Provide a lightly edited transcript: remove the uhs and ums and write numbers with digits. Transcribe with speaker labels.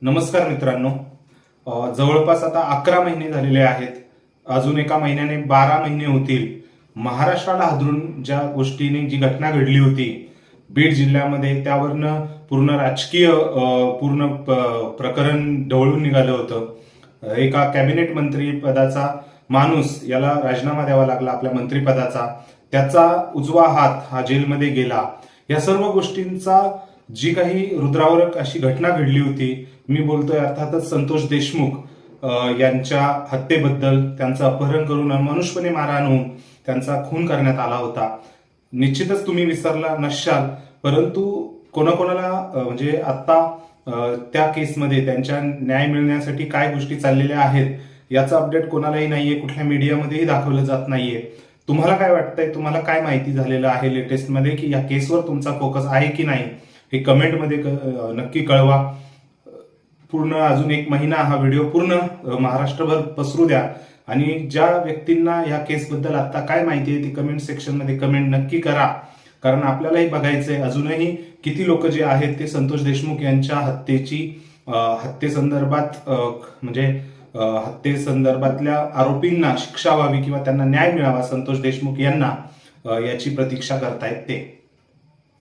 Speaker 1: नमस्कार मित्रांनो. जवळपास आता 11 महिने झालेले आहेत. अजून एका महिन्याने 12 महिने होतील. महाराष्ट्राला हादरून ज्या गोष्टीने जी घटना घडली होती बीड जिल्ह्यामध्ये, त्यावरनं पूर्ण राजकीय प्रकरण ढवळून निघालं होतं. एका कॅबिनेट मंत्री पदाचा माणूस याला राजीनामा द्यावा लागला आपल्या मंत्रिपदाचा. त्याचा उजवा हात हा जेलमध्ये गेला. या सर्व गोष्टींचा जी काही रुद्रावरक अशी घटना घडली होती, मी बोलतोय अर्थातच संतोष देशमुख यांच्या हत्येबद्दल. त्यांचं अपहरण करून अमानुषपणे मारहाण होऊन त्यांचा खून करण्यात आला होता. निश्चितच तुम्ही विसरला नसाल, परंतु कोणाकोणाला म्हणजे आता त्या केसमध्ये त्यांच्या न्याय मिळण्यासाठी काय गोष्टी चाललेल्या आहेत याचा अपडेट कोणालाही नाहीये, कुठल्या मीडियामध्येही दाखवलं जात नाहीये. तुम्हाला काय वाटतंय, तुम्हाला काय माहिती झालेलं आहे लेटेस्ट मध्ये, की या केसवर तुमचा फोकस आहे की नाही हे कमेंटमध्ये नक्की कळवा. पूर्ण अजून एक महिना हा व्हिडिओ पूर्ण महाराष्ट्रभर पसरू द्या आणि ज्या व्यक्तींना या केसबद्दल आता काय माहिती आहे ती कमेंट सेक्शन मध्ये कमेंट नक्की करा. कारण आपल्यालाही बघायचंय अजूनही किती लोक जे आहेत ते संतोष देशमुख यांच्या हत्येसंदर्भात म्हणजे हत्येसंदर्भातल्या आरोपींना शिक्षा व्हावी किंवा त्यांना न्याय मिळावा संतोष देशमुख यांना, याची प्रतीक्षा करतायत ते.